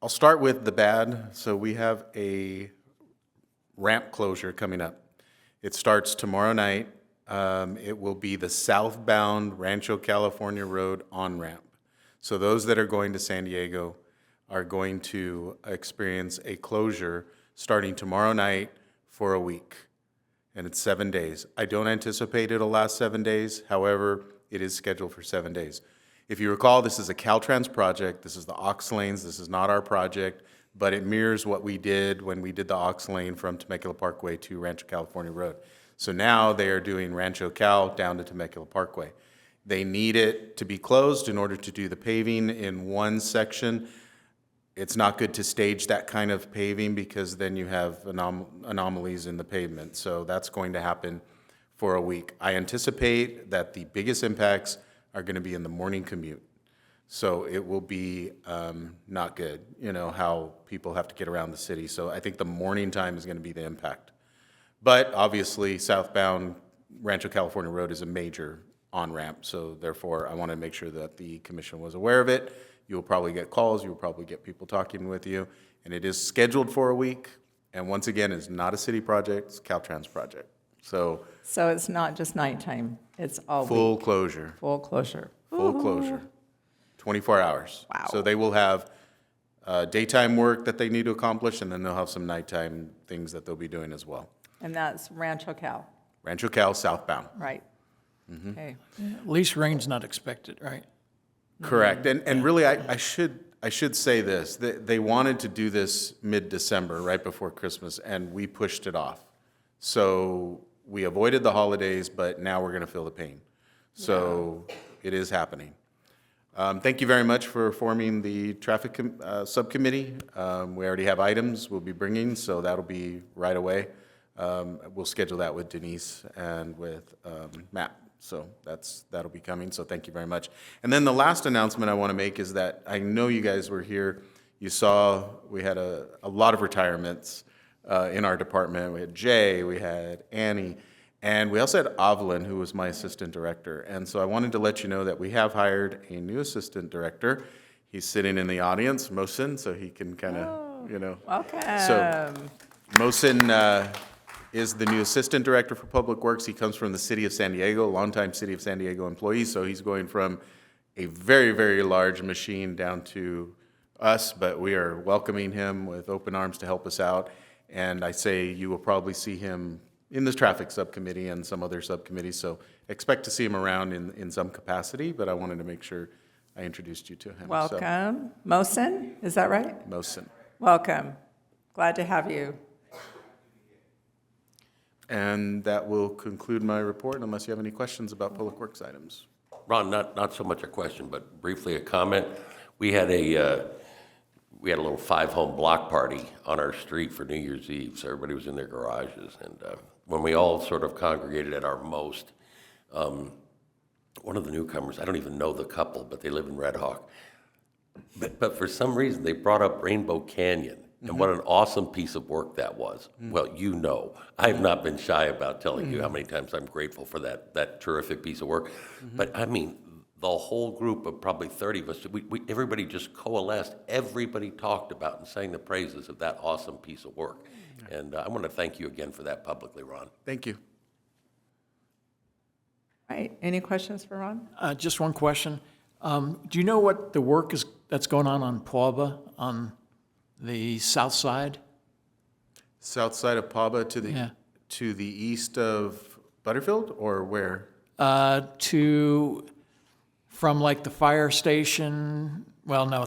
I'll start with the bad. So we have a ramp closure coming up. It starts tomorrow night. It will be the southbound Rancho California Road on-ramp. So those that are going to San Diego are going to experience a closure starting tomorrow night for a week. And it's 7 days. I don't anticipate it'll last 7 days. However, it is scheduled for 7 days. If you recall, this is a Caltrans project. This is the aux lanes. This is not our project, but it mirrors what we did when we did the aux lane from Temecula Parkway to Rancho California Road. So now they are doing Rancho Cal down to Temecula Parkway. They need it to be closed in order to do the paving in one section. It's not good to stage that kind of paving because then you have anomalies in the pavement. So that's going to happen for a week. I anticipate that the biggest impacts are going to be in the morning commute. So it will be not good, how people have to get around the city. So I think the morning time is going to be the impact. But obviously, southbound Rancho California Road is a major on-ramp. So therefore, I want to make sure that the commission was aware of it. You'll probably get calls. You'll probably get people talking with you. And it is scheduled for a week. And once again, it's not a city project. It's a Caltrans project. So it's not just nighttime, it's all full week. closure. Full closure. Full closure. 24 hours. Wow. So they will have daytime work that they need to accomplish, and then they'll have some nighttime things that they'll be doing as well. And that's Rancho Cal, Rancho Cal southbound. right? Okay. At least rain's not expected, right? Correct. And really, I should say this. They wanted to do this mid-December, right before Christmas, and we pushed it off. So we avoided the holidays, but now we're going to feel the pain. So it is happening. Thank you very much for forming the traffic subcommittee. We already have items we'll be bringing, so that'll be right away. We'll schedule that with Denise and with Matt. So that'll be coming, so thank you very much. And then the last announcement I want to make is that I know you guys were here. You saw we had a lot of retirements in our department. We had Jay, we had Annie, and we also had Evelyn, who was my assistant director. And so I wanted to let you know that we have hired a new assistant director. He's sitting in the audience, Mohsen, so he can kind of, Welcome. So Mohsen is the new assistant director for Public Works. He comes from the city of San Diego, longtime city of San Diego employee. So he's going from a very, very large machine down to us, but we are welcoming him with open arms to help us out. And I say you will probably see him in the traffic subcommittee and some other subcommittees, so expect to see him around in some capacity, but I wanted to make sure I introduced you to him. So, Welcome. Mosen, is that right? Mosen. Welcome. Glad to have you. And that will conclude my report, unless you have any questions about public works items. Ron, not so much a question, but briefly a comment. We had a little 5-home block party on our street for New Year's Eve, so everybody was in their garages. And when we all sort of congregated at our most, one of the newcomers, I don't even know the couple, but they live in Red Hawk. But for some reason, they brought up Rainbow Canyon. And what an awesome piece of work that was. Well, you know, I have not been shy about telling you how many times I'm grateful for that terrific piece of work. But I mean, the whole group of probably 30 of us, everybody just coalesced. Everybody talked about and sang the praises of that awesome piece of work. And I want to thank you again for that publicly, Ron. Thank you. Right, any questions for Ron? Just one question. Do you know what the work is that's going on Pauba, on the south side? South side of Pauba Yeah. to the east of Butterfield, or where? From like the fire station, well, no,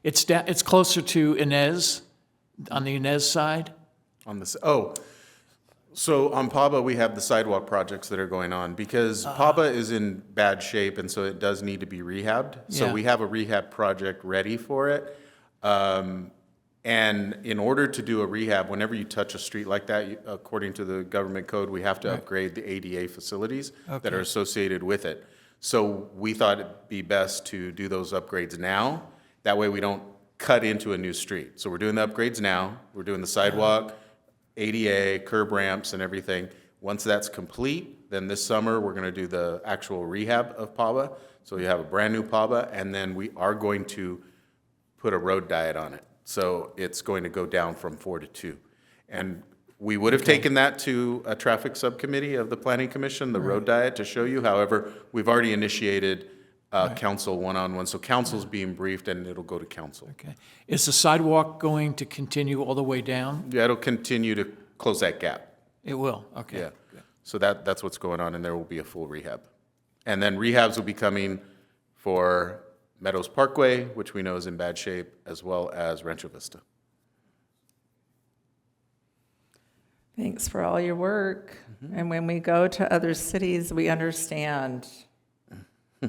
it's closer to Inez, on the Inez side. So on Pauba, we have the sidewalk projects that are going on, because Pauba is in bad shape, and so it does need to be rehabbed. So Yeah. we have a rehab project ready for it. And in order to do a rehab, whenever you touch a street like that, according to the government code, we have to upgrade the ADA facilities that Okay. are associated with it. So we thought it'd be best to do those upgrades now. That way we don't cut into a new street. So we're doing the upgrades now. We're doing the sidewalk, ADA, curb ramps, and everything. Once that's complete, then this summer, we're gonna do the actual rehab of Pauba. So you have a brand-new Pauba, and then we are going to put a road diet on it. So it's going to go down from 4 to 2. And we would have taken that to a traffic subcommittee of the Planning Commission, the road diet, to show you. However, we've already initiated council one-on-one, so council's being briefed, and it'll go to council. Okay. Is the sidewalk going to continue all the way down? Yeah, it'll continue to close that gap. It will, okay. Yeah. So that's what's going on, and there will be a full rehab. And then rehabs will be coming for Meadows Parkway, which we know is in bad shape, as well as Rancho Vista. Thanks for all your work. And when we go to other cities, we understand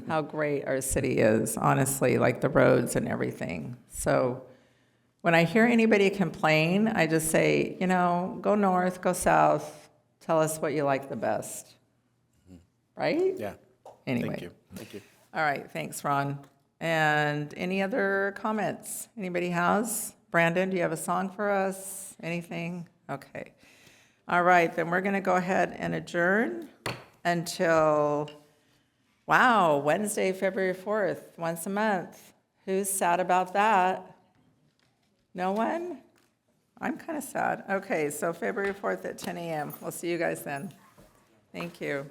how great our city is, honestly, like the roads and everything. So when I hear anybody complain, I just say, go north, go south, tell us what you like the best. Right? Yeah. Anyway. Thank you. Thank you. All right, thanks, Ron. And any other comments? Anybody has? Brandon, do you have a song for us? Anything? Okay. All right, then we're going to go ahead and adjourn until, Wednesday, February 4th, once a month. Who's sad about that? No one? I'm kind of sad. Okay, so February 4th at 10 a.m. We'll see you guys then. Thank you.